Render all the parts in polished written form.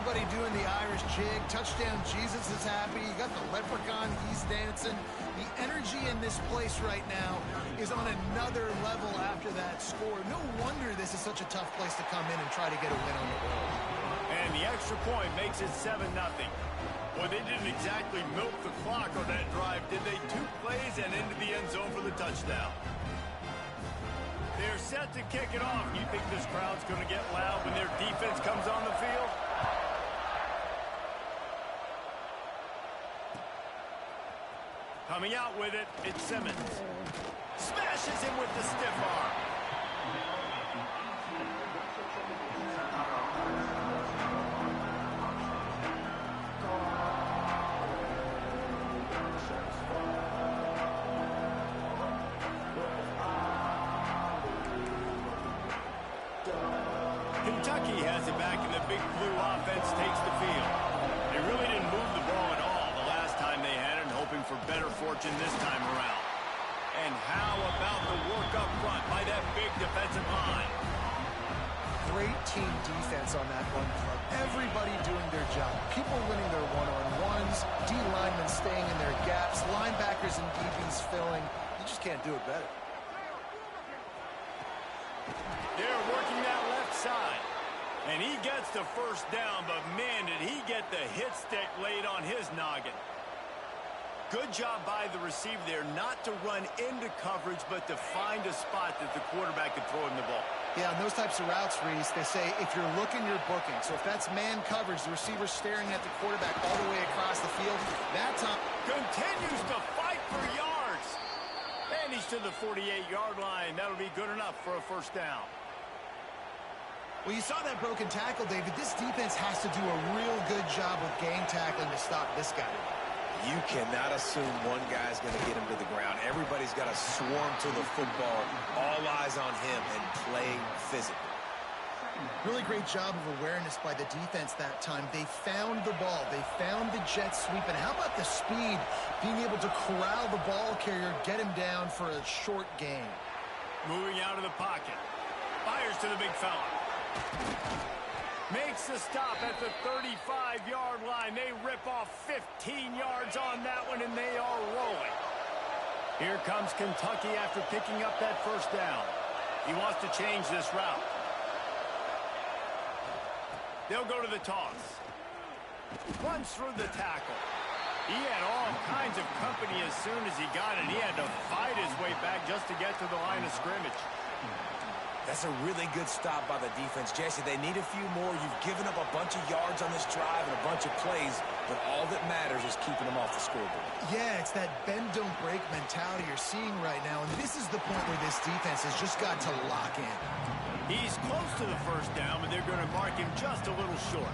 everybody doing the Irish jig. Touchdown Jesus is happy. You got the leprechaun, he's dancing. The energy in this place right now is on another level after that score. No wonder this is such a tough place to come in and try to get a win on the road. And the extra point makes it 7-0. Well, they didn't exactly milk the clock on that drive, did they? 2 plays and into the end zone for the touchdown. They're set to kick it off. You think this crowd's going to get loud when their defense comes on the field? Coming out with it, it's Simmons. Smashes him with the stiff arm. Kentucky has it back, and the big blue offense takes the field. They really didn't move the ball at all the last time they had it, hoping for better fortune this time around. And how about the work up front by that big defensive line? Great team defense on that run club. Everybody doing their job. People winning their one-on-ones, D linemen staying in their gaps, linebackers and DBs filling. You just can't do it better. They're working that left side. And he gets the first down, but man, did he get the hit stick laid on his noggin. Good job by the receiver there not to run into coverage, but to find a spot that the quarterback could throw him the ball. Yeah, on those types of routes, Reese, they say if you're looking, you're booking. So if that's man coverage, the receiver's staring at the quarterback all the way across the field, that time continues to fight for yards. And he's to the 48-yard line. That'll be good enough for a first down. Well, you saw that broken tackle, David. This defense has to do a real good job with game tackling to stop this guy. You cannot assume one guy's going to get him to the ground. Everybody's got to swarm to the football, all eyes on him, and play physically. Really great job of awareness by the defense that time. They found the ball. They found the jet sweep. And how about the speed, being able to corral the ball carrier, get him down for a short gain. Moving out of the pocket. Fires to the big fella. Makes the stop at the 35-yard line. They rip off 15 yards on that one, and they are rolling. Here comes Kentucky after picking up that first down. He wants to change this route. They'll go to the toss. Runs through the tackle. He had all kinds of company as soon as he got it. He had to fight his way back just to get to the line of scrimmage. That's a really good stop by the defense. Jesse, they need a few more. You've given up a bunch of yards on this drive and a bunch of plays, but all that matters is keeping them off the scoreboard. Yeah, it's that bend-don't-break mentality you're seeing right now, and this is the point where this defense has just got to lock in. He's close to the first down, but they're going to mark him just a little short.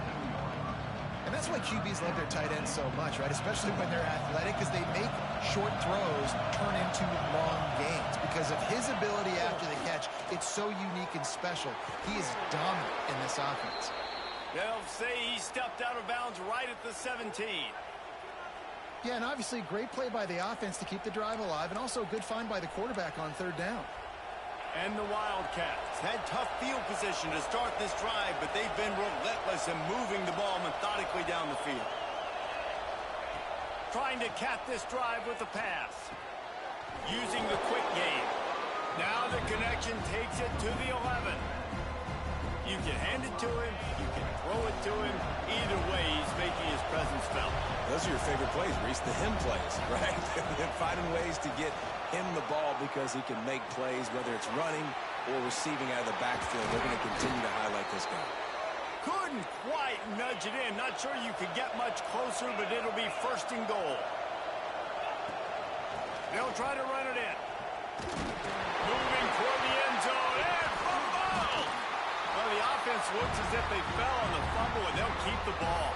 And that's why QBs love their tight ends so much, right? Especially when they're athletic, because they make short throws turn into long gains. Because of his ability after the catch, it's so unique and special. He is dominant in this offense. They'll say he stepped out of bounds right at the 17. Yeah, and obviously great play by the offense to keep the drive alive, and also a good find by the quarterback on third down. And the Wildcats had tough field position to start this drive, but they've been relentless in moving the ball methodically down the field. Trying to cap this drive with a pass. Using the quick game. Now the connection takes it to the 11. You can hand it to him. You can throw it to him. Either way, he's making his presence felt. Those are your favorite plays, Reese, the him plays, right? Finding ways to get him the ball because he can make plays, whether it's running or receiving out of the backfield. They're going to continue to highlight this guy. Couldn't quite nudge it in. Not sure you could get much closer, but it'll be first and goal. They'll try to run it in. Moving toward the end zone. And fumble! Well, the offense looks as if they fell on the fumble, and they'll keep the ball.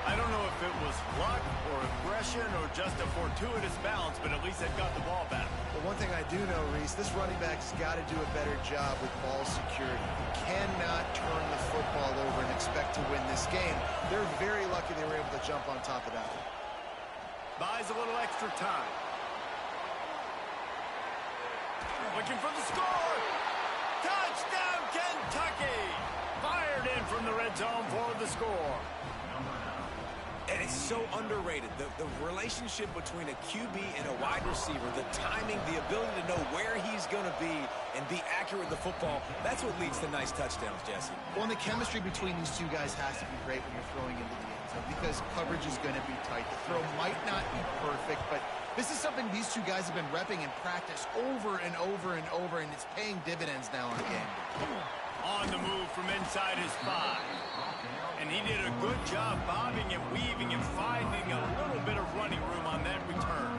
I don't know if it was luck or aggression or just a fortuitous bounce, but at least they've got the ball back. Well, one thing I do know, Reese, this running back's got to do a better job with ball security. You cannot turn the football over and expect to win this game. They're very lucky they were able to jump on top of that one. Buys a little extra time. Looking for the score. Touchdown, Kentucky! Fired in from the red zone for the score. And it's so underrated. The relationship between a QB and a wide receiver, the timing, the ability to know where he's going to be and be accurate with the football, that's what leads to nice touchdowns, Jesse. Well, and the chemistry between these two guys has to be great when you're throwing into the end zone because coverage is going to be tight. The throw might not be perfect, but this is something these two guys have been repping in practice over and over and over, and it's paying dividends now in game. On the move from inside his 5. And he did a good job bobbing and weaving and finding a little bit of running room on that return.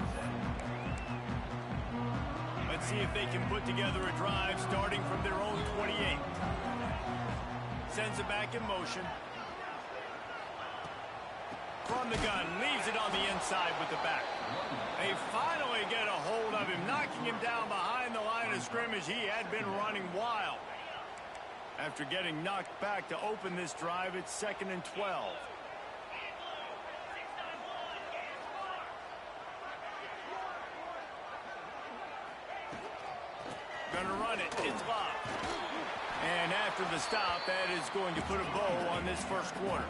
Let's see if they can put together a drive starting from their own 28. Sends it back in motion. From the gun, leaves it on the inside with the back. They finally get a hold of him, knocking him down behind the line of scrimmage. He had been running wild. After getting knocked back to open this drive, it's 2nd and 12. Gonna run it. It's Bob. And after the stop, that is going to put a bow on this first quarter.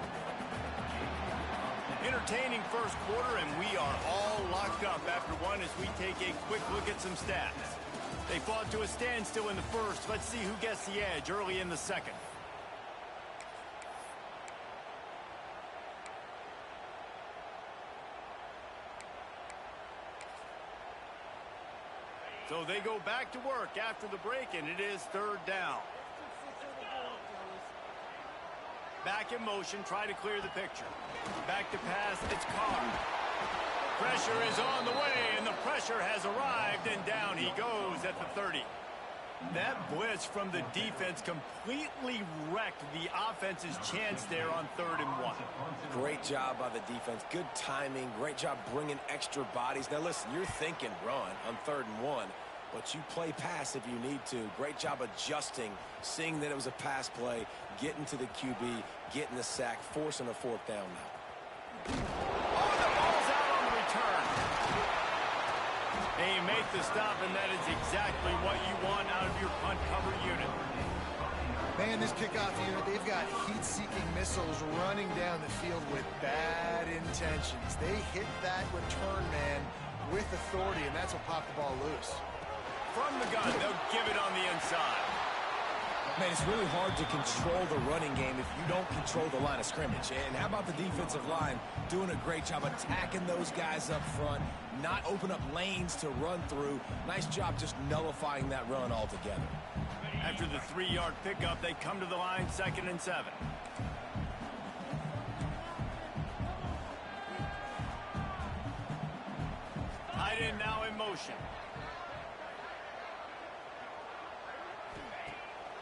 Entertaining first quarter, and we are all locked up after one as we take a quick look at some stats. They fought to a standstill in the first. Let's see who gets the edge early in the second. So they go back to work after the break, and it is 3rd down. Back in motion, try to clear the picture. Back to pass, it's Carr. Pressure is on the way, and the pressure has arrived, and down he goes at the 30. That blitz from the defense completely wrecked the offense's chance there on 3rd and 1. Great job by the defense. Good timing. Great job bringing extra bodies. Now, listen, you're thinking run on 3rd and 1, but you play pass if you need to. Great job adjusting, seeing that it was a pass play, getting to the QB, getting the sack, forcing a 4th down now. Oh, the ball's out on the return. They make the stop, and that is exactly what you want out of your punt cover unit. Man, this kickoff unit, they've got heat-seeking missiles running down the field with bad intentions. They hit that return man with authority, and that's what popped the ball loose. From the gun, they'll give it on the inside. Man, it's really hard to control the running game if you don't control the line of scrimmage. And how about the defensive line doing a great job attacking those guys up front, not open up lanes to run through. Nice job just nullifying that run altogether. After the 3-yard pickup, they come to the line 2nd and 7. Tight end now in motion.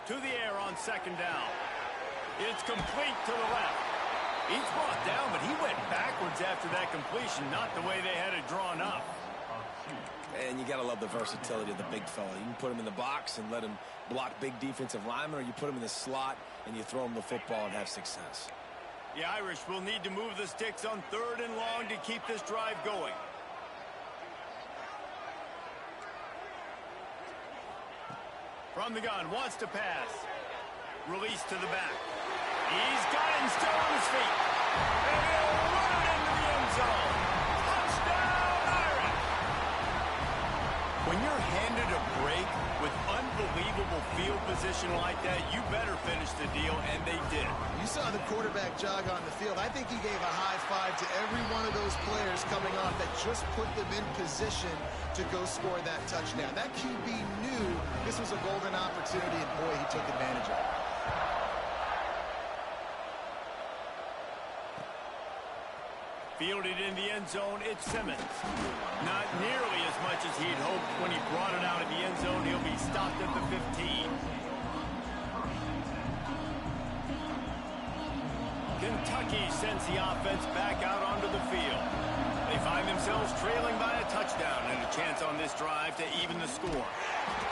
To the air on 2nd down. It's complete to the left. He's brought down, but he went backwards after that completion, not the way they had it drawn up. And you got to love the versatility of the big fella. You can put him in the box and let him block big defensive linemen, or you put him in the slot and you throw him the football and have success. The Irish will need to move the sticks on 3rd and long to keep this drive going. From the gun, wants to pass. Release to the back. He's got him still on his feet. And he'll run it into the end zone. Touchdown, Irish! When you're handed a break with unbelievable field position like that, you better finish the deal, and they did. You saw the quarterback jog on the field. I think he gave a high five to every one of those players coming off that just put them in position to go score that touchdown. That QB knew this was a golden opportunity, and boy, he took advantage of it. Fielded in the end zone, it's Simmons. Not nearly as much as he'd hoped when he brought it out of the end zone. He'll be stopped at the 15. Kentucky sends the offense back out onto the field. They find themselves trailing by a touchdown and a chance on this drive to even the score.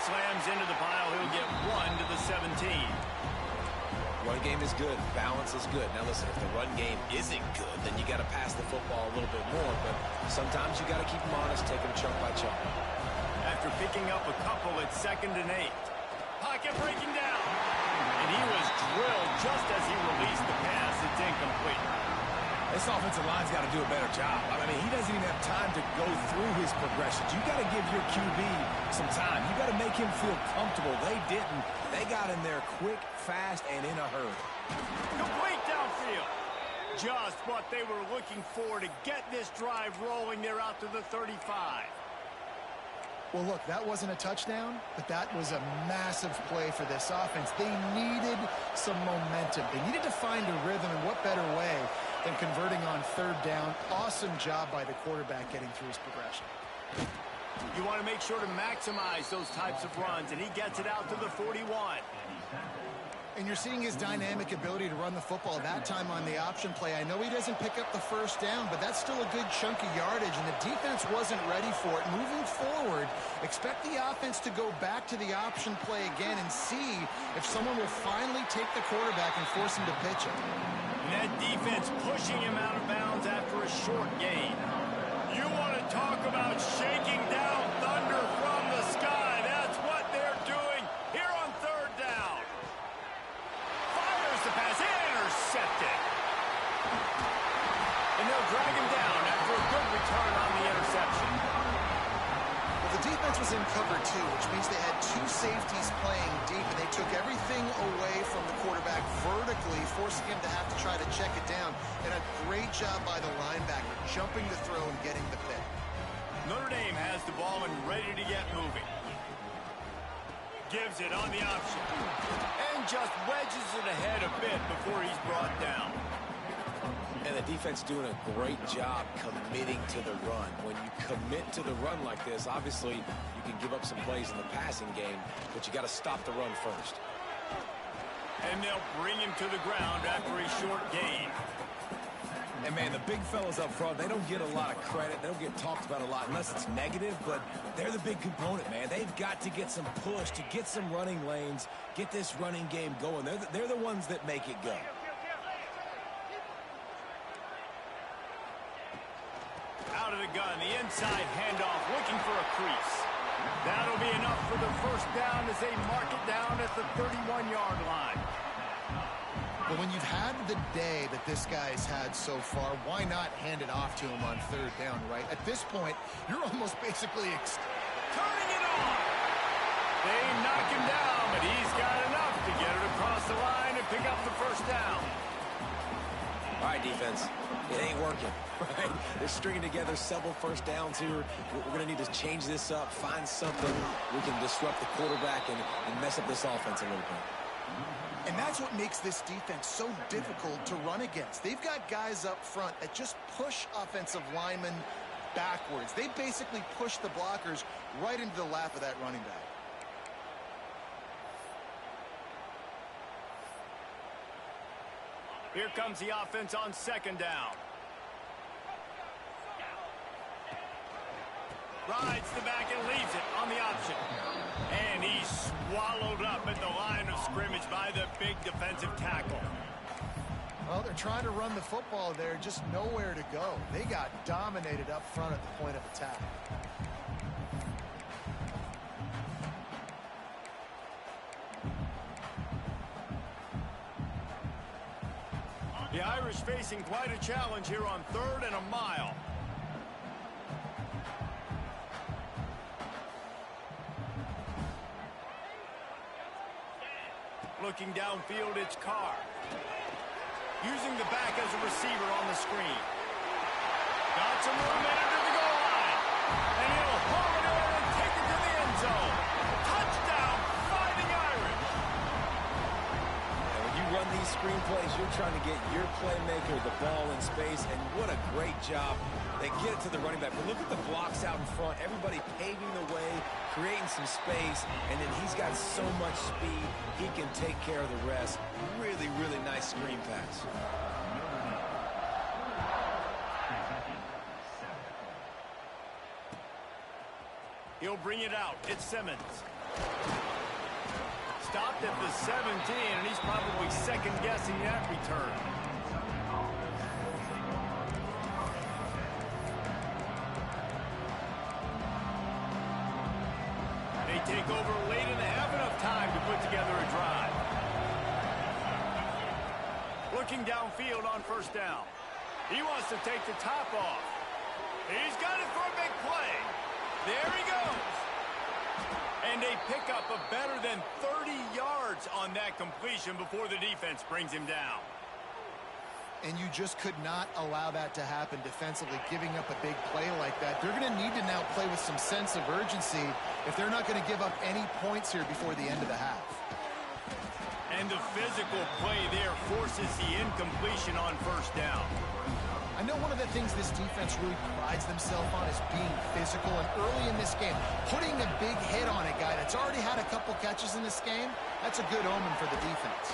Slams into the pile. He'll get 1 to the 17. Run game is good. Balance is good. Now, listen, if the run game isn't good, then you got to pass the football a little bit more. But sometimes you got to keep them honest, take them chunk by chunk. After picking up a couple, it's 2nd and 8. Pocket breaking down. And he was drilled just as he released the pass. It's incomplete. This offensive line's got to do a better job. I mean, he doesn't even have time to go through his progressions. You got to give your QB some time. You got to make him feel comfortable. They didn't. They got in there quick, fast, and in a hurry. Complete downfield. Just what they were looking for to get this drive rolling. They're out to the 35. Well, look, that wasn't a touchdown, but that was a massive play for this offense. They needed some momentum. They needed to find a rhythm, and what better way than converting on third down. Awesome job by the quarterback getting through his progression. You want to make sure to maximize those types of runs, and he gets it out to the 41. And you're seeing his dynamic ability to run the football that time on the option play. I know he doesn't pick up the first down, but that's still a good chunk of yardage, and the defense wasn't ready for it. Moving forward, expect the offense to go back to the option play again and see if someone will finally take the quarterback and force him to pitch it. And that defense pushing him out of bounds after a short gain. You want to talk about shaking down thunder from the sky. That's what they're doing here on third down. Fires the pass, intercepted. And they'll drag him down after a good return on the interception. Well, the defense was in cover two, which means they had two safeties playing deep, and they took everything away from the quarterback vertically, forcing him to have to try to check it down. And a great job by the linebacker, jumping the throw and getting the pick. Notre Dame has the ball and ready to get moving. Gives it on the option. And just wedges it ahead a bit before he's brought down. And the defense doing a great job committing to the run. When you commit to the run like this, obviously you can give up some plays in the passing game, but you got to stop the run first. And they'll bring him to the ground after a short gain. And, man, the big fellas up front, they don't get a lot of credit. They don't get talked about a lot unless it's negative, but they're the big component, man. They've got to get some push to get some running lanes, get this running game going. They're the ones that make it go. Out of the gun, the inside handoff, looking for a crease. That'll be enough for the first down as they mark it down at the 31-yard line. But when you've had the day that this guy's had so far, why not hand it off to him on third down, right? At this point, you're almost basically turning it on. They knock him down, but he's got enough to get it across the line and pick up the first down. All right, defense, it ain't working, right? They're stringing together several first downs here. We're going to need to change this up, find something we can disrupt the quarterback and mess up this offense a little bit. And that's what makes this defense so difficult to run against. They've got guys up front that just push offensive linemen backwards. They basically push the blockers right into the lap of that running back. Here comes the offense on second down. Rides the back and leaves it on the option. And he's swallowed up at the line of scrimmage by the big defensive tackle. Well, they're trying to run the football there, just nowhere to go. They got dominated up front at the point of attack. The Irish facing quite a challenge here on third and a mile. Looking downfield, it's Carr. Using the back as a receiver on the screen. Got some room in under the goal line. And he'll haul it in and take it to the end zone. Touchdown, Fighting Irish. And when you run these screenplays, you're trying to get your playmaker the ball in space, and what a great job. They get it to the running back. But look at the blocks out in front. Everybody paving the way, creating some space, and then he's got so much speed, he can take care of the rest. Really, really nice screen pass. He'll bring it out. It's Simmons. Stopped at the 17, and he's probably second-guessing that return. They take over late and have enough time to put together a drive. Looking downfield on first down. He wants to take the top off. He's got it for a big play. There he goes. And a pickup of better than 30 yards on that completion before the defense brings him down. And you just could not allow that to happen defensively, giving up a big play like that. They're going to need to now play with some sense of urgency if they're not going to give up any points here before the end of the half. And the physical play there forces the incompletion on first down. I know one of the things this defense really prides themselves on is being physical, and early in this game, putting a big hit on a guy that's already had a couple catches in this game, that's a good omen for the defense.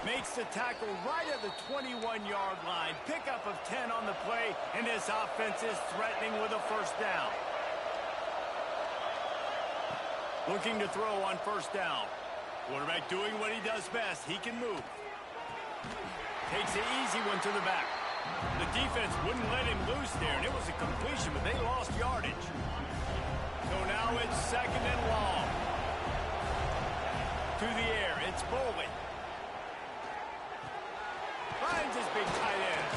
Makes the tackle right at the 21-yard line. Pickup of 10 on the play, and this offense is threatening with a first down. Looking to throw on first down. Quarterback doing what he does best. He can move. Takes an easy one to the back. The defense wouldn't let him loose there, and it was a completion, but they lost yardage. So now it's second and long. To the air, it's Bowling. Finds his big tight end.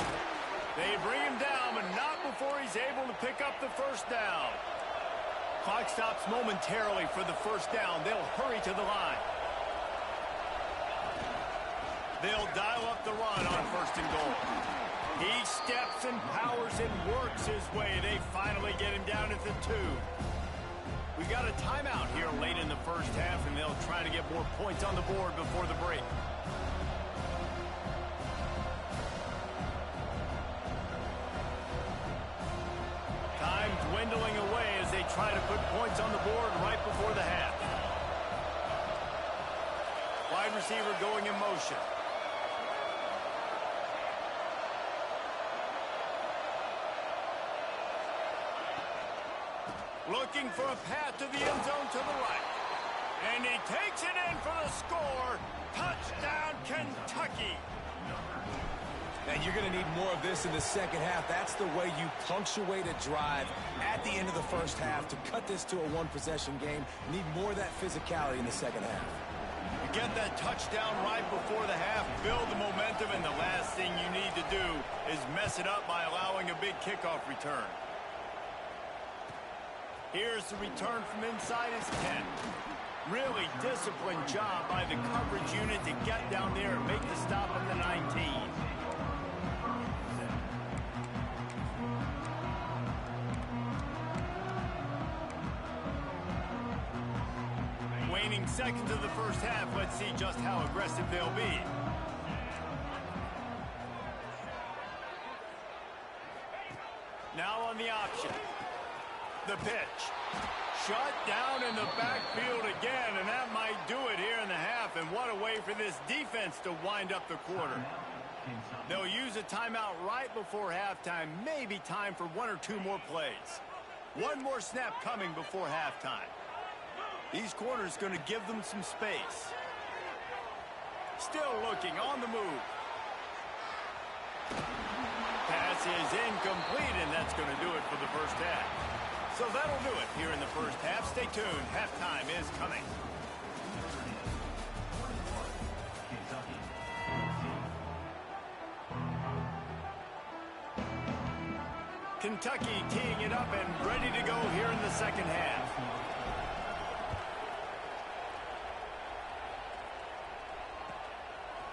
They bring him down, but not before he's able to pick up the first down. Clock stops momentarily for the first down. They'll hurry to the line. They'll dial up the run on first and goal. He steps and powers and works his way. They finally get him down at the 2. We got a timeout here late in the first half, and they'll try to get more points on the board before the break. Time dwindling away as they try to put points on the board right before the half. Wide receiver going in motion. Looking for a path to the end zone to the right. And he takes it in for the score. Touchdown, Kentucky. And you're going to need more of this in the second half. That's the way you punctuate a drive at the end of the first half. To cut this to a one-possession game, you need more of that physicality in the second half. You get that touchdown right before the half, build the momentum, and the last thing you need to do is mess it up by allowing a big kickoff return. Here's the return from inside his 10. Really disciplined job by the coverage unit to get down there and make the stop at the 19. Waning seconds of the first half. Let's see just how aggressive they'll be. Now on the option. The pitch. Shut down in the backfield again, and that might do it here in the half. And what a way for this defense to wind up the quarter. They'll use a timeout right before halftime. Maybe time for 1 or 2 more plays. One more snap coming before halftime. These corners going to give them some space. Still looking on the move. Pass is incomplete, and that's going to do it for the first half. So that'll do it here in the first half. Stay tuned. Halftime is coming. Kentucky teeing it up and ready to go here in the second half.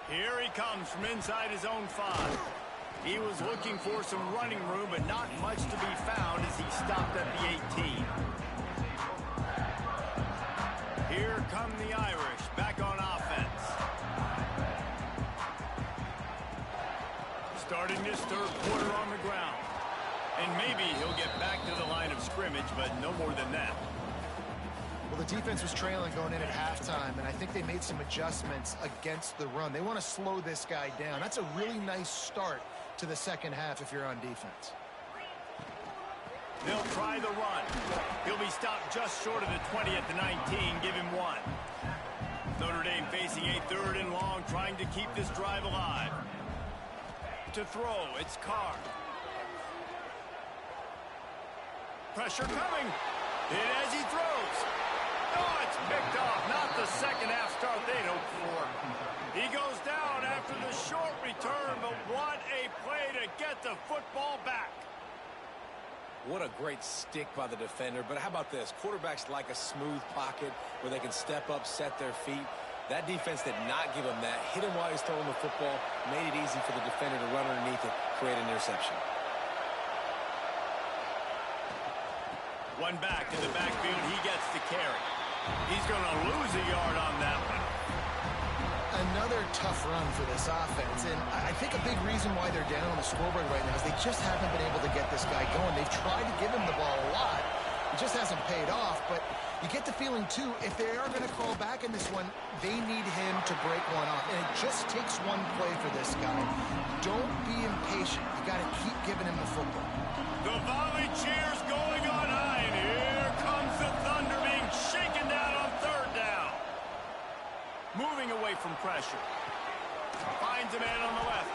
Here he comes from inside his own 5. He was looking for some running room, but not much to be found as he stopped at the 18. Here come the Irish back on offense. Starting this third quarter on the ground. And maybe he'll get back to the line of scrimmage, but no more than that. Well, the defense was trailing going in at halftime, and I think they made some adjustments against the run. They want to slow this guy down. That's a really nice start to the second half if you're on defense. They'll try the run. He'll be stopped just short of the 20 at the 19. Give him 1. Notre Dame facing a 3rd and long, trying to keep this drive alive. To throw, it's Carr. Pressure coming. Hit as he throws. Oh, it's picked off. Not the second half start they'd hoped for. return, but what a play to get the football back. What a great stick by the defender. But how about this? Quarterbacks like a smooth pocket where they can step up, set their feet. That defense did not give him that. Hit him while he's throwing the football. Made it easy for the defender to run underneath it, create an interception. One back in the backfield. He gets the carry. He's going to lose a yard on that one. Another tough run for this offense, and I think a big reason why they're down on the scoreboard right now is they just haven't been able to get this guy going. They've tried to give him the ball a lot. It just hasn't paid off, but you get the feeling, too, if they are going to crawl back in this one, they need him to break one off, and it just takes one play for this guy. Don't be impatient. You got to keep giving him the football. The volley cheers going on high, and here comes the Thunder being shaken down on third down. Moving away from pressure. Finds a man on the left.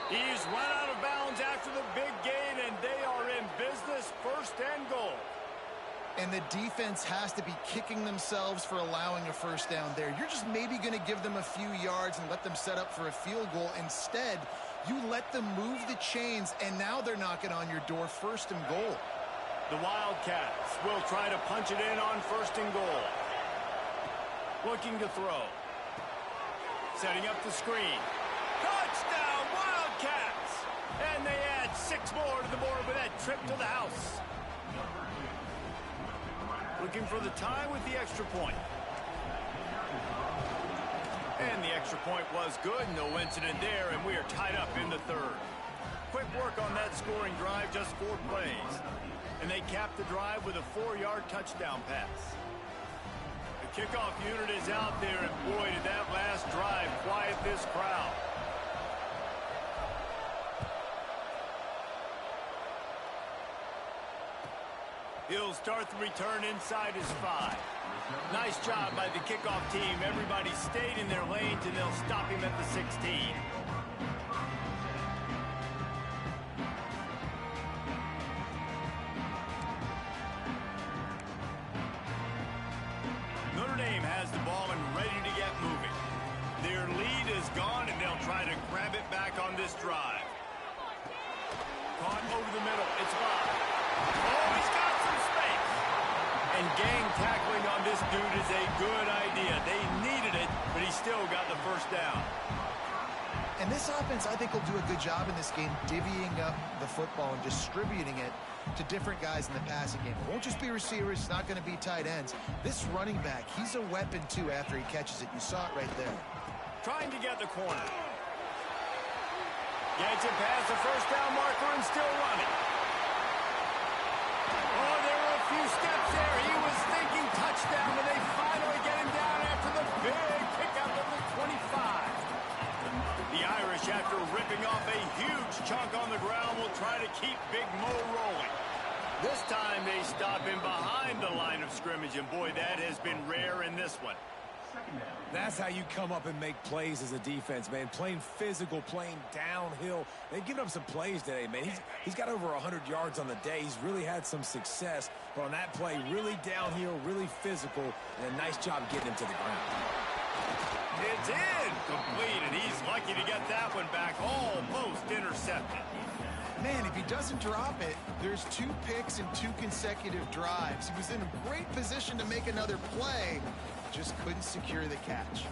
He's run out of bounds after the big gain, and they are in business, first and goal. And the defense has to be kicking themselves for allowing a first down there. You're just maybe going to give them a few yards and let them set up for a field goal. Instead, you let them move the chains, and now they're knocking on your door, first and goal. The Wildcats will try to punch it in on first and goal. Looking to throw. Setting up the screen. Touchdown, Wildcats! And they add 6 more to the board with that trip to the house. Looking for the tie with the extra point. And the extra point was good. No incident there, and we are tied up in the third. Quick work on that scoring drive, just 4 plays. And they cap the drive with a 4-yard touchdown pass. The kickoff unit is out there, and boy, did that last drive quiet this crowd. He'll start the return inside his 5. Nice job by the kickoff team. Everybody stayed in their lanes, and they'll stop him at the 16. Notre Dame has the ball and ready to get moving. Their lead is gone, and they'll try to grab it back on this drive. Caught over the middle. It's Bob. Oh, he's got some space. And gang tackling on this dude is a good idea. They needed it, but he still got the first down. And this offense, I think, will do a good job in this game divvying up the football and distributing it to different guys in the passing game. It won't just be receivers. It's not going to be tight ends. This running back, he's a weapon, too, after he catches it. You saw it right there. Trying to get the corner. Gets it past the first down marker and still running. Oh, there were a few steps there. He was thinking touchdown, but they finally get him down after the big pickup of the 25. The Irish, after ripping off a huge chunk on the ground, will try to keep Big Mo rolling. This time they stop him behind the line of scrimmage, and boy, that has been rare in this one. That's how you come up and make plays as a defense, man. Playing physical, playing downhill. They've given up some plays today, man. He's got over 100 yards on the day. He's really had some success. But on that play, really downhill, really physical, and a nice job getting him to the ground. It's incomplete, and he's lucky to get that one back, almost intercepted. Man, if he doesn't drop it, there's 2 picks and 2 consecutive drives. He was in a great position to make another play, just couldn't secure the catch.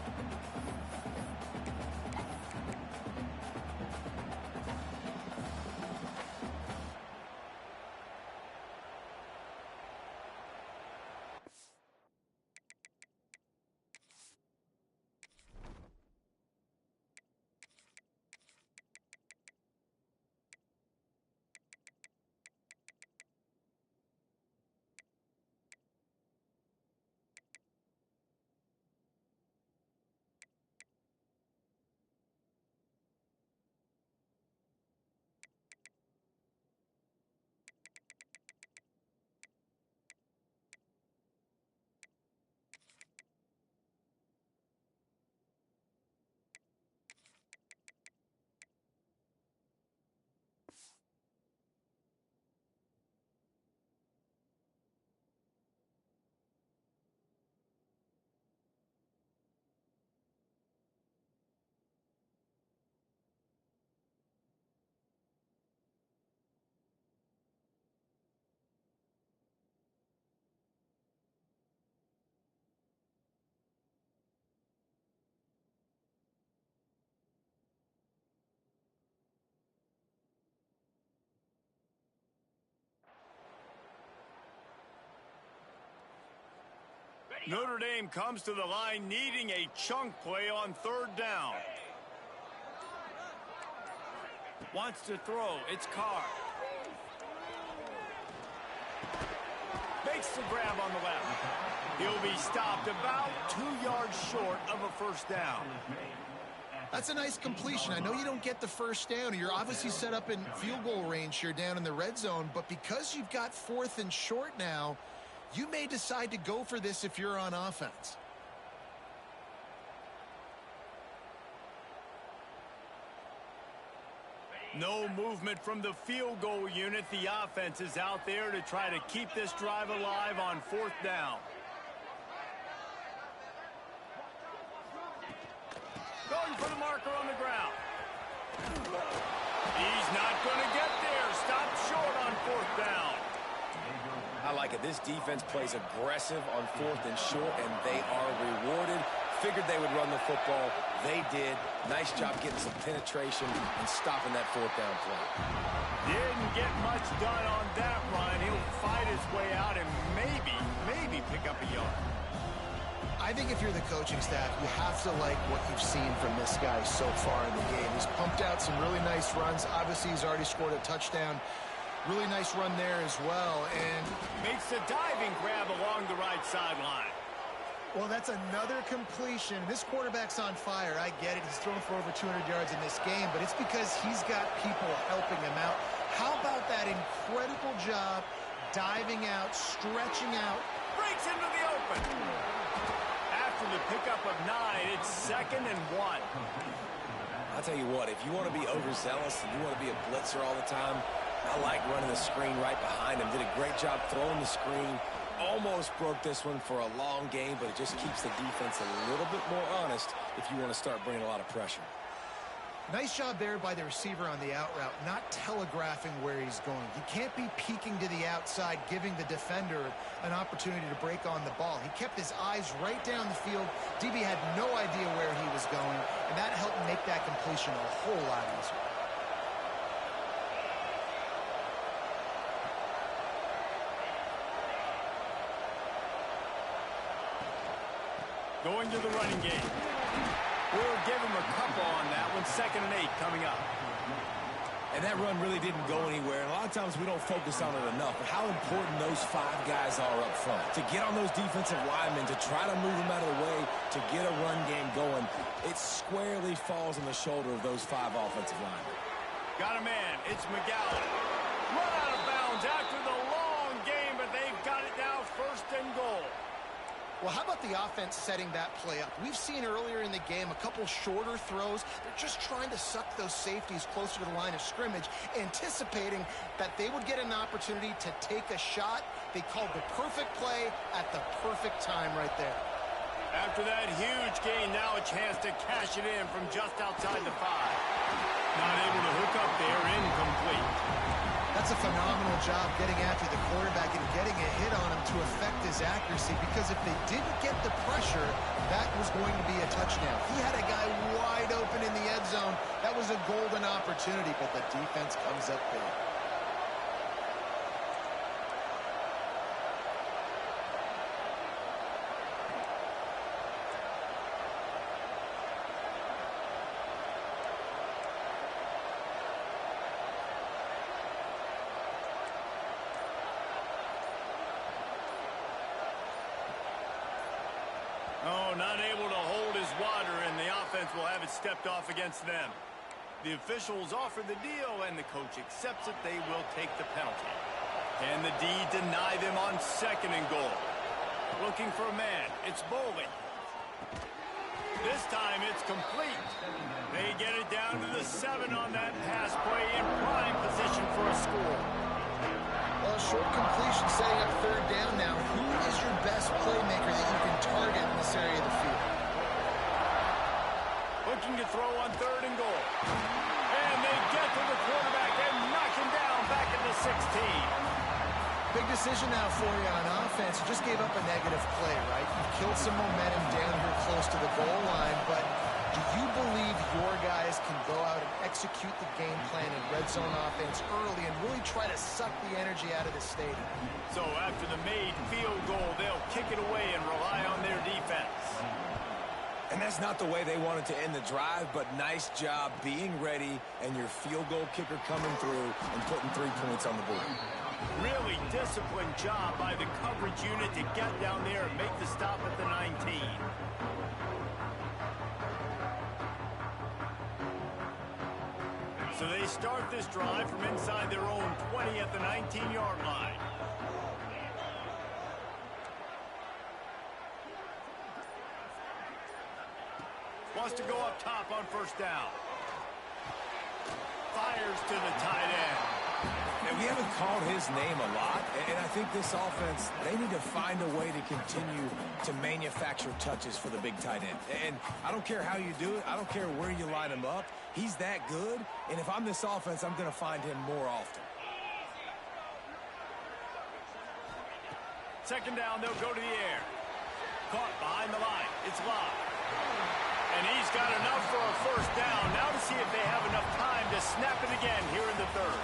Notre Dame comes to the line needing a chunk play on third down. Wants to throw. It's Carr. Makes the grab on the left. He'll be stopped about 2 yards short of a first down. That's a nice completion. I know you don't get the first down. You're obviously set up in field goal range here down in the red zone, but because you've got 4th and short now, you may decide to go for this if you're on offense. No movement from the field goal unit. The offense is out there to try to keep this drive alive on 4th down. Going for the marker on the ground. He's not going to get there. Stopped short on 4th down. I like it. This defense plays aggressive on 4th and short, and they are rewarded. Figured they would run the football. They did. Nice job getting some penetration and stopping that 4th down play. Didn't get much done on that run. He'll fight his way out and maybe pick up a yard. I think if you're the coaching staff, you have to like what you've seen from this guy so far in the game. He's pumped out some really nice runs. Obviously, he's already scored a touchdown. Really nice run there as well. And makes a diving grab along the right sideline. Well, that's another completion. This quarterback's on fire. I get it. He's thrown for over 200 yards in this game, but it's because he's got people helping him out. How about that incredible job diving out, stretching out. Breaks into the open. After the pickup of 9, it's 2nd and 1. I'll tell you what, if you want to be overzealous and you want to be a blitzer all the time, I like running the screen right behind him. Did a great job throwing the screen. Almost broke this one for a long game, but it just keeps the defense a little bit more honest if you want to start bringing a lot of pressure. Nice job there by the receiver on the out route, not telegraphing where he's going. He can't be peeking to the outside, giving the defender an opportunity to break on the ball. He kept his eyes right down the field. DB had no idea where he was going, and that helped make that completion a whole lot easier. Going to the running game. We'll give him a couple on that one. 2nd and 8 coming up. And that run really didn't go anywhere. And a lot of times we don't focus on it enough. But how important those 5 guys are up front. To get on those defensive linemen, to try to move them out of the way, to get a run game going, it squarely falls on the shoulder of those 5 offensive linemen. Got a man. It's McGowan. Run out of bounds after the long game, but they've got it now 1st and goal. Well, how about the offense setting that play up? We've seen earlier in the game a couple shorter throws. They're just trying to suck those safeties closer to the line of scrimmage, anticipating that they would get an opportunity to take a shot. They called the perfect play at the perfect time right there. After that huge gain, now a chance to cash it in from just outside the 5. Not able to hook up there, incomplete. That's a phenomenal job getting after the quarterback and getting a hit on him to affect his accuracy, because if they didn't get the pressure, that was going to be a touchdown. He had a guy wide open in the end zone. That was a golden opportunity, but the defense comes up big. Oh, not able to hold his water, and the offense will have it stepped off against them. The officials offer the deal, and the coach accepts it. They will take the penalty. Can the D deny them on 2nd and goal? Looking for a man. It's Bowling. This time it's complete. They get it down to the 7 on that pass play, in prime position for a score. Well, short completion setting up 3rd down now. Who is your best playmaker that you can target in this area of the field? Looking to throw on 3rd and goal. And they get to the quarterback and knock him down back at the 16. Big decision now for you on offense. You just gave up a negative play, right? You've killed some momentum down here close to the goal line, but do you believe your guys can go out and execute the game plan in red zone offense early and really try to suck the energy out of the stadium. So after the made field goal, they'll kick it away and rely on their defense. And that's not the way they wanted to end the drive, but nice job being ready and your field goal kicker coming through and putting 3 points on the board. Really disciplined job by the coverage unit to get down there and make the stop at the 19. So they start this drive from inside their own 20 at the 19-yard line. Wants to go up top on first down. Fires to the tight end. And we haven't called his name a lot, and I think this offense, they need to find a way to continue to manufacture touches for the big tight end. And I don't care how you do it. I don't care where you line him up. He's that good, and if I'm this offense, I'm going to find him more often. Second down, they'll go to the air. Caught behind the line. It's locked. And he's got enough for a first down. Now to see if they have enough time to snap it again here in the third.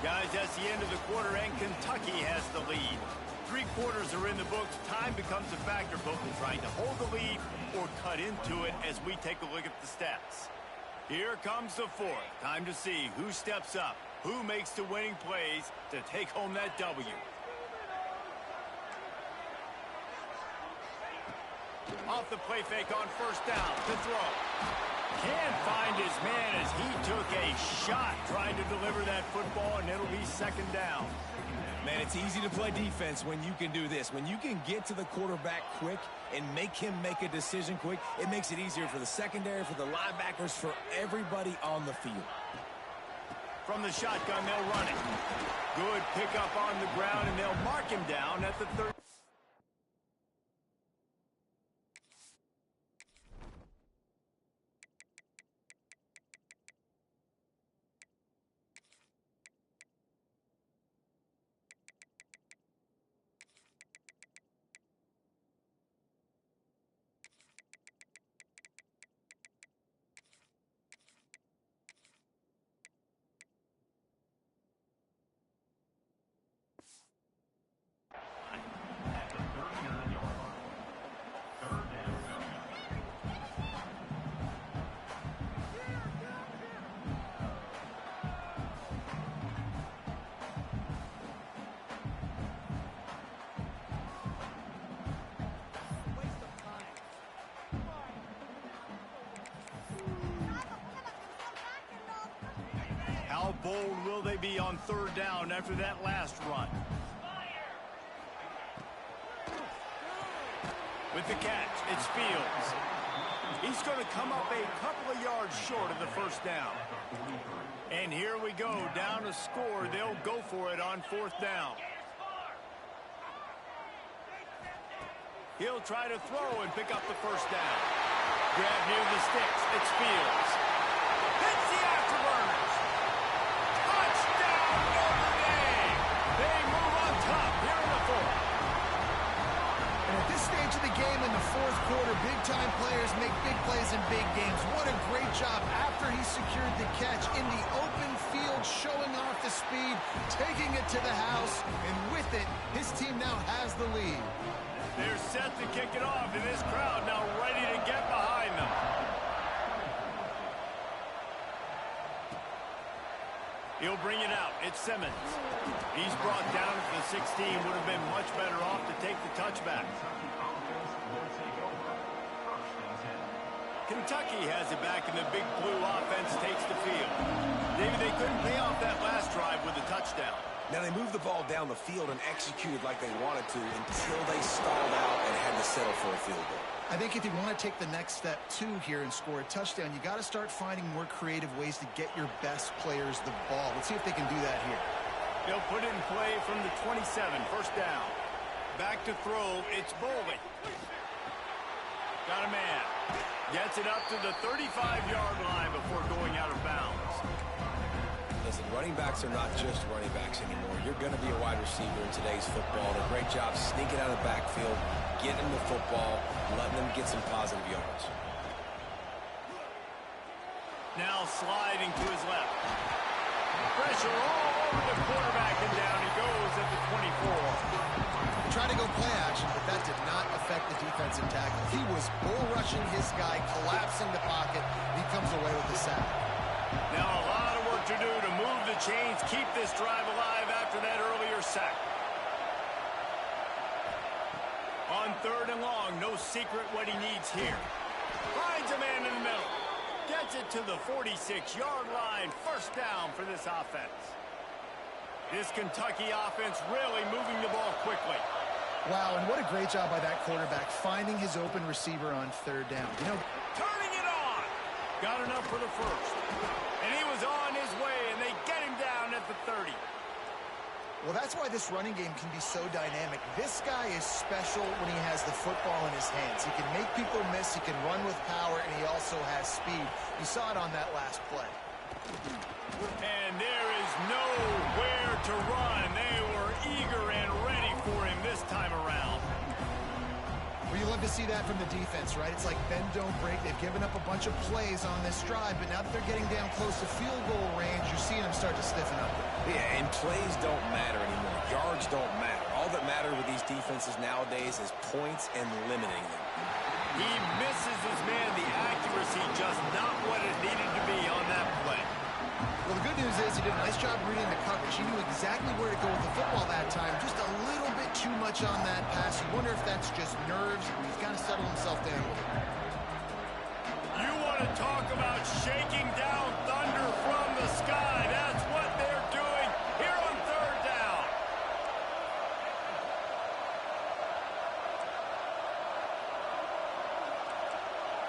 Guys, that's the end of the quarter, and Kentucky has the lead. 3 quarters are in the books. Time becomes a factor, both in trying to hold the lead or cut into it as we take a look at the stats. Here comes the fourth. Time to see who steps up, who makes the winning plays to take home that W. Off the play fake on first down to throw. Can't find his man as he took a shot trying to deliver that football, and it'll be second down. Man, it's easy to play defense when you can do this. When you can get to the quarterback quick and make him make a decision quick, it makes it easier for the secondary, for the linebackers, for everybody on the field. From the shotgun, they'll run it. Good pickup on the ground, and they'll mark him down at the 30. How bold will they be on third down after that last run? With the catch, it's Fields. He's going to come up a couple of yards short of the first down. And here we go, down to score. They'll go for it on fourth down. He'll try to throw and pick up the first down. Grab near the sticks. It's Fields. Hits the afterburners. Touchdown, Notre Dame. They move on top here in the fourth. And at this stage of the game in the fourth quarter, big-time players make big plays in big games. What a great job after he secured the catch in the open field, showing off the speed, taking it to the house, and with it, his team now has the lead. They're set to kick it off, and this crowd now ready to get behind them. He'll bring it out. It's Simmons. He's brought down at the 16. Would have been much better off to take the touchback. Kentucky has it back, and the big blue offense takes the field. Maybe they couldn't pay off that last drive with a touchdown. Now, they moved the ball down the field and executed like they wanted to until they stalled out and had to settle for a field goal. I think if you want to take the next step, too, here and score a touchdown, you got to start finding more creative ways to get your best players the ball. Let's see if they can do that here. They'll put it in play from the 27, first down. Back to throw, it's Bowling. Got a man. Gets it up to the 35-yard line before going out of bounds. Listen, running backs are not just running backs anymore. You're going to be a wide receiver in today's football. A great job sneaking out of the backfield, getting the football, letting them get some positive yards. Now sliding to his left. Pressure all over the quarterback, and down he goes at the 24. Trying to go play action, but that did not affect the defensive tackle. He was bull rushing his guy, collapsing the pocket. He comes away with the sack. Now a lot of work to do to move the chains, keep this drive alive after that earlier sack. On 3rd and long, no secret what he needs here. Finds a man in the middle. Gets it to the 46-yard line. 1st down for this offense. This Kentucky offense really moving the ball quickly. Wow, and what a great job by that quarterback, finding his open receiver on 3rd down. You know, turning it on. Got enough for the 1st. And he was on his way, and they get him down at the 30. well, that's why this running game can be so dynamic. This guy is special when he has the football in his hands. He can make people miss, he can run with power, and he also has speed. You saw it on that last play. And there is nowhere to run. They were eager and ready for him this time around. Well, you love to see that from the defense, right? It's like bend, don't break. They've given up a bunch of plays on this drive, but now that they're getting down close to field goal range, you're seeing them start to stiffen up. Yeah, and plays don't matter anymore. Yards don't matter. All that matters with these defenses nowadays is points and limiting them. He misses his man. The accuracy just not what it needed to be on that play. Well, the good news is he did a nice job reading the coverage. He knew exactly where to go with the football that time. Just a little bit too much on that pass. You wonder if that's just nerves. He's got to settle himself down a little bit. You want to talk about shaking down thunder from the sky. That's what they're doing here on 3rd down.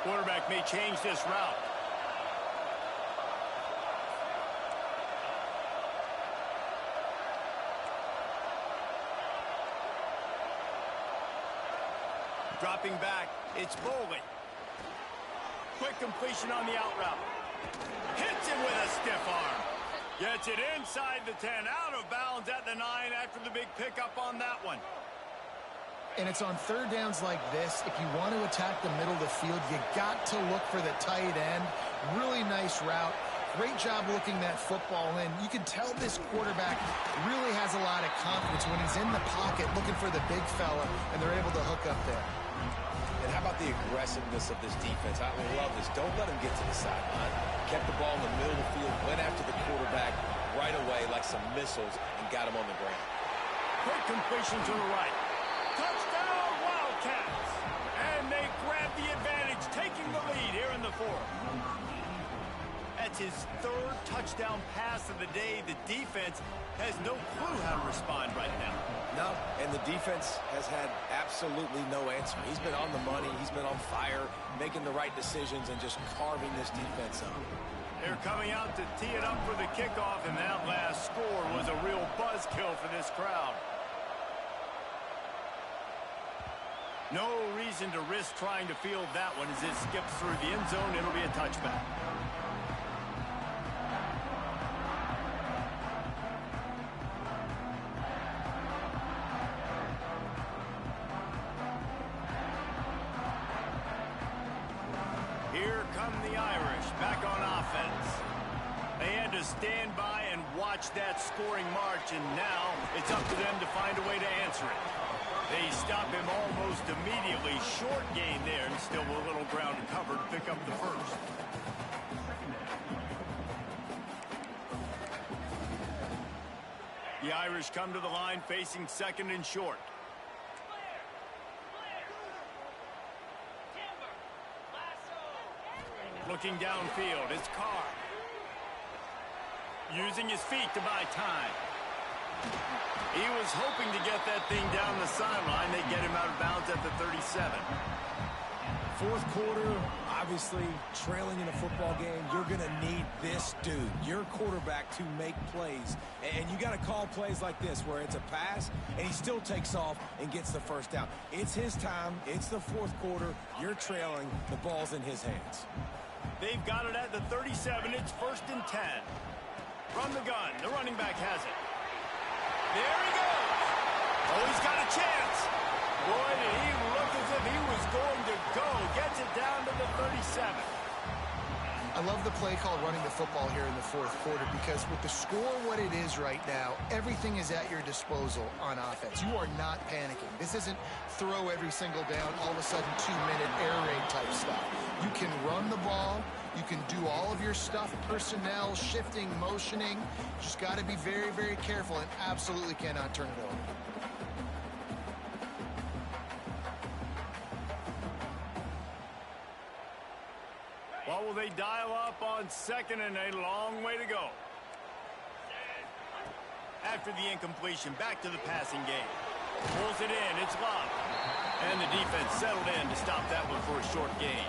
Quarterback may change this route. Dropping back, it's Bowling. Quick completion on the out route. Hits him with a stiff arm. Gets it inside the 10, out of bounds at the 9 after the big pickup on that one. And it's on 3rd downs like this. If you want to attack the middle of the field, you got to look for the tight end. Really nice route. Great job looking that football in. You can tell this quarterback really has a lot of confidence when he's in the pocket looking for the big fella, and they're able to hook up there. And how about the aggressiveness of this defense? I love this. Don't let him get to the sideline. Kept the ball in the middle of the field, went after the quarterback right away like some missiles, and got him on the ground. Quick completion to the right. Touchdown, Wildcats! And they grab the advantage, taking the lead here in the 4th. That's his 3rd touchdown pass of the day. The defense has no clue how to respond right now. No, and the defense has had absolutely no answer. He's been on the money. He's been on fire, making the right decisions and just carving this defense up. They're coming out to tee it up for the kickoff, and that last score was a real buzzkill for this crowd. No reason to risk trying to field that one as it skips through the end zone. It'll be a touchback. Here come the Irish back on offense. They had to stand by and watch that scoring march, and now it's up to them to find a way to answer it. They stop him almost immediately. Short gain there, and still a little ground covered. Pick up the 1st. The Irish come to the line facing 2nd and short. Looking downfield, it's Carr. Using his feet to buy time. He was hoping to get that thing down the sideline. They get him out of bounds at the 37. 4th quarter, obviously, trailing in a football game, you're going to need this dude, your quarterback, to make plays. And you got to call plays like this where it's a pass, and he still takes off and gets the 1st down. It's his time. It's the 4th quarter. You're trailing. The ball's in his hands. They've got it at the 37. It's 1st and 10. From the gun, the running back has it. There he goes. Oh, he's got a chance. Boy, did he look as if he was going to go. Gets it down to the 37. I love the play called running the football here in the fourth quarter because with the score what it is right now, everything is at your disposal on offense. You are not panicking. This isn't throw every single down, all of a sudden 2-minute air raid type stuff. You can run the ball. You can do all of your stuff, personnel, shifting, motioning. Just got to be very, very careful and absolutely cannot turn it over. What will they dial up on second and a long way to go? After the incompletion, back to the passing game. Pulls it in, it's Love. And the defense settled in to stop that one for a short gain.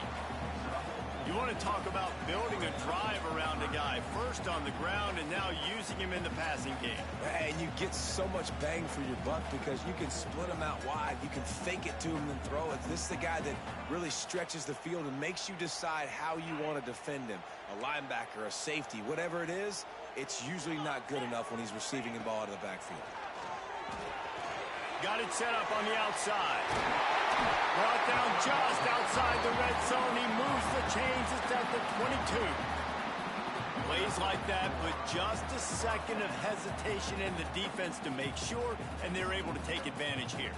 You want to talk about building a drive around a guy, first on the ground and now using him in the passing game. And you get so much bang for your buck because you can split him out wide. You can fake it to him and throw it. This is the guy that really stretches the field and makes you decide how you want to defend him. A linebacker, a safety, whatever it is, it's usually not good enough when he's receiving the ball out of the backfield. Got it set up on the outside. Brought down just outside the red zone. He moves the chains. It's at the 22. Plays like that, but just a second of hesitation in the defense to make sure, and they're able to take advantage here.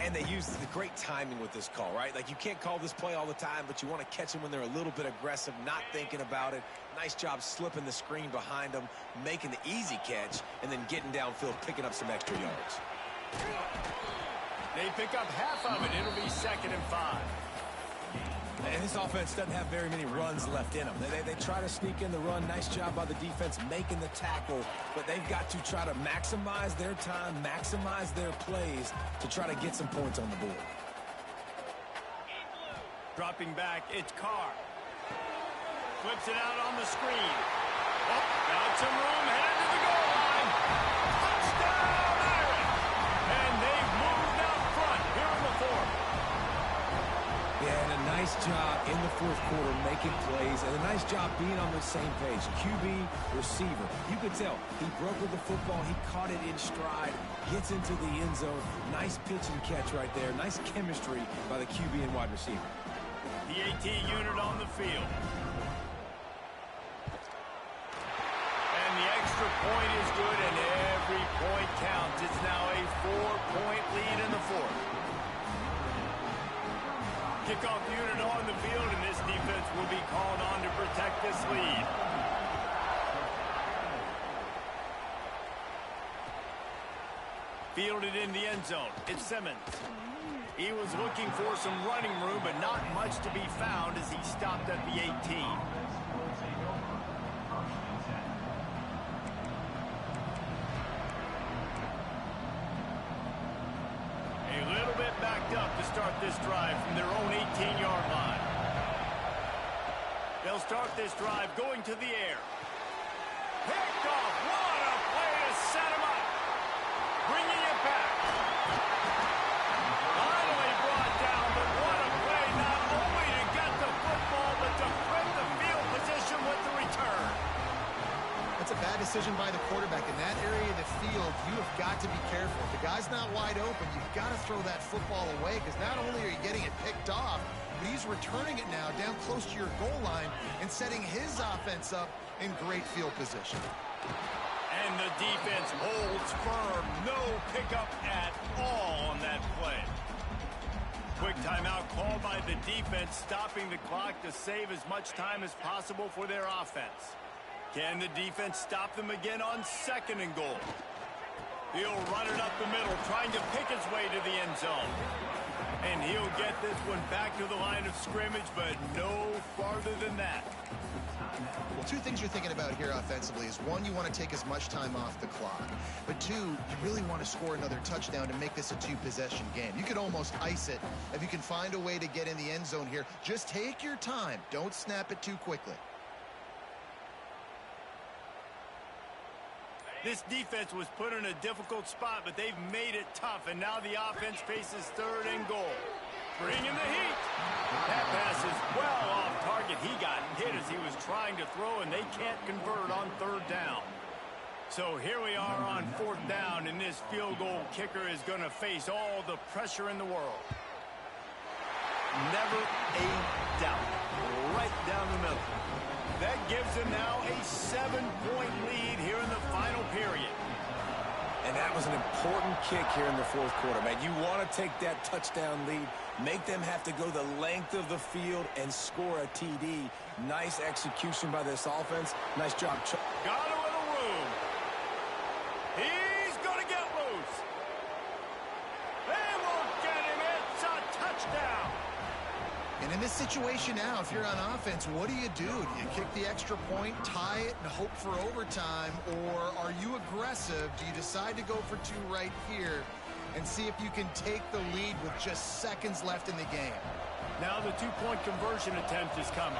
And they use the great timing with this call, right? Like, you can't call this play all the time, but you want to catch them when they're a little bit aggressive, not thinking about it. Nice job slipping the screen behind them, making the easy catch, and then getting downfield, picking up some extra yards. They pick up half of it. It'll be 2nd and 5. And this offense doesn't have very many runs left in them. They try to sneak in the run. Nice job by the defense making the tackle. But they've got to try to maximize their time, maximize their plays to try to get some points on the board. Dropping back, it's Carr. Flips it out on the screen. Oh, got some room, headed to the goal line. Touchdown, Irish! And they've moved out front here in the fourth. Yeah, and a nice job in the fourth quarter making plays, and a nice job being on the same page. QB, receiver. You could tell he broke with the football. He caught it in stride, gets into the end zone. Nice pitch and catch right there. Nice chemistry by the QB and wide receiver. The AT unit on the field. And the extra point is good, and every point counts. It's now a 4-point lead in the fourth. Kickoff unit on the field, and this defense will be called on to protect this lead. Fielded in the end zone. It's Simmons. He was looking for some running room, but not much to be found as he stopped at the 18. Backed up to start this drive from their own 18-yard line. They'll start this drive going to the air. Picked off. What a play to set him up. Bringing it back. Finally brought down, but what a play not only to get the football, but to flip the field position with the return. That's a bad decision by the quarterback. In that area of the field, you have got to be careful. If the guy's not wide open, you've got to throw that football away because not only are you getting it picked off, but he's returning it now down close to your goal line and setting his offense up in great field position. And the defense holds firm. No pickup at all on that play. Quick timeout called by the defense, stopping the clock to save as much time as possible for their offense. Can the defense stop them again on 2nd and goal? He'll run it up the middle, trying to pick his way to the end zone. And he'll get this one back to the line of scrimmage, but no farther than that. Well, two things you're thinking about here offensively is, one, you want to take as much time off the clock. But two, you really want to score another touchdown to make this a 2-possession game. You could almost ice it if you can find a way to get in the end zone here. Just take your time. Don't snap it too quickly. This defense was put in a difficult spot, but they've made it tough, and now the offense faces 3rd and goal. Bringing the heat. That pass is well off target. He got hit as he was trying to throw, and they can't convert on 3rd down. So here we are on 4th down, and this field goal kicker is going to face all the pressure in the world. Never a doubt. Right down the middle. That gives them now a 7-point lead here in the final period. And that was an important kick here in the fourth quarter, man. You want to take that touchdown lead, make them have to go the length of the field and score a TD. Nice execution by this offense. Nice job. Got a little room. He's going to get loose. They won't get him. It's a touchdown. And in this situation now, if you're on offense, what do? Do you kick the extra point, tie it, and hope for overtime? Or are you aggressive? Do you decide to go for two right here and see if you can take the lead with just seconds left in the game? Now the two-point conversion attempt is coming.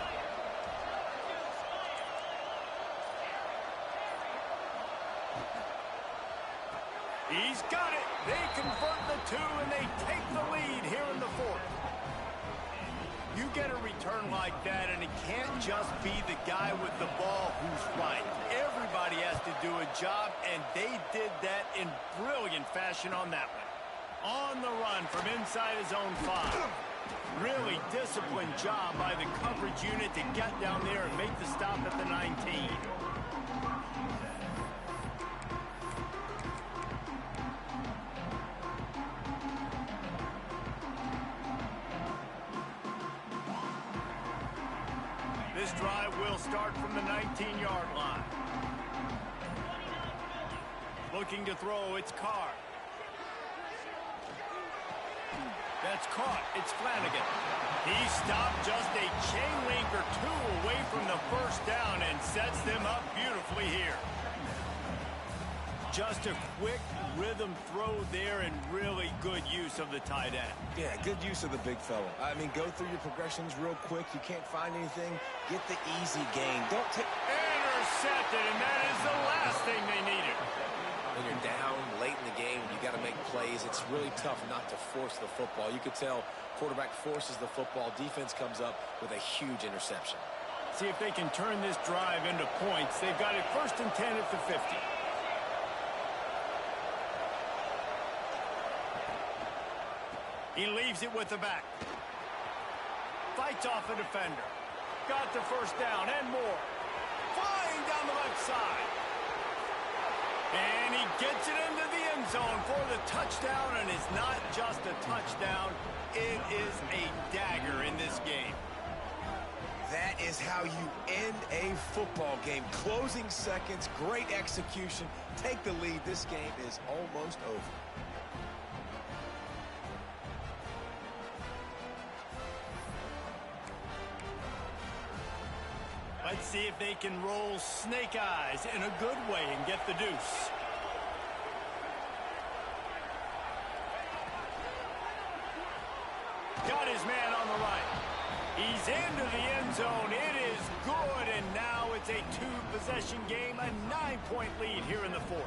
He's got it. They convert the two, and they take the lead here in the fourth. You get a return like that, and it can't just be the guy with the ball who's right. Everybody has to do a job, and they did that in brilliant fashion on that one. On the run from inside his own 5. Really disciplined job by the coverage unit to get down there and make the stop at the 19. This drive will start from the 19-yard line. Looking to throw, it's Carr. That's caught. It's Flanagan. He stopped just a chain link or two away from the first down and sets them up beautifully here. Just a quick rhythm throw there and really good use of the tight end. Yeah, good use of the big fella. I mean, go through your progressions real quick. You can't find anything. Get the easy gain. Don't take... Intercepted, and that is the last thing they needed. When you're down late in the game, you got to make plays. It's really tough not to force the football. You could tell quarterback forces the football. Defense comes up with a huge interception. See if they can turn this drive into points. They've got it 1st and 10 at the 50. He leaves it with the back. Fights off a defender. Got the first down and more. Flying down the left side. And he gets it into the end zone for the touchdown, and it's not just a touchdown. It is a dagger in this game. That is how you end a football game. Closing seconds, great execution. Take the lead. This game is almost over. Let's see if they can roll snake eyes in a good way and get the deuce. Got his man on the right. He's into the end zone. It is good, and now it's a two-possession game, a 9-point lead here in the fourth.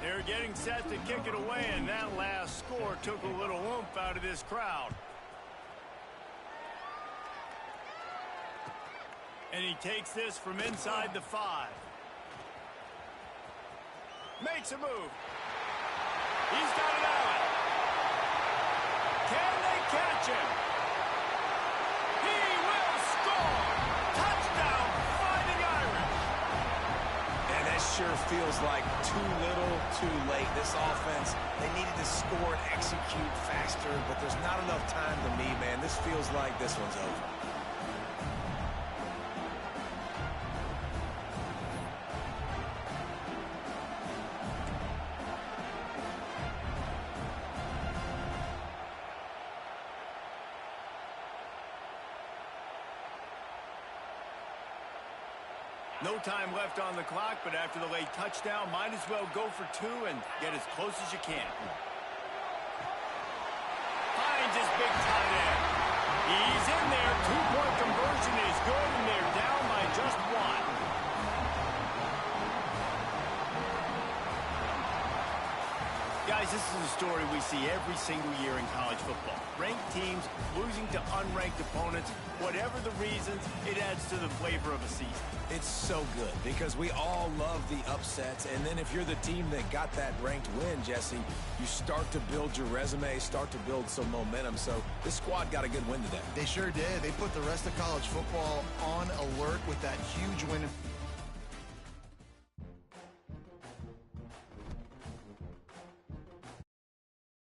They're getting set to kick it away, and that last score took a little oomph out of this crowd. And he takes this from inside the 5. Makes a move. He's got it out. Can they catch him? He will score. Touchdown, Fighting Irish. And that sure feels like too little, too late. This offense, they needed to score and execute faster, but there's not enough time to me, man. This feels like this one's over. No time left on the clock, but after the late touchdown, might as well go for two and get as close as you can. Finds his big tight end. He's in there. Two-point conversion is good, and they're down by just one. Guys, this is a story we see every single year in college football. Ranked teams losing to unranked opponents. Whatever the reasons, it adds to the flavor of a season. It's so good because we all love the upsets. And then if you're the team that got that ranked win, Jesse, you start to build your resume, start to build some momentum. So this squad got a good win today. They sure did. They put the rest of college football on alert with that huge win in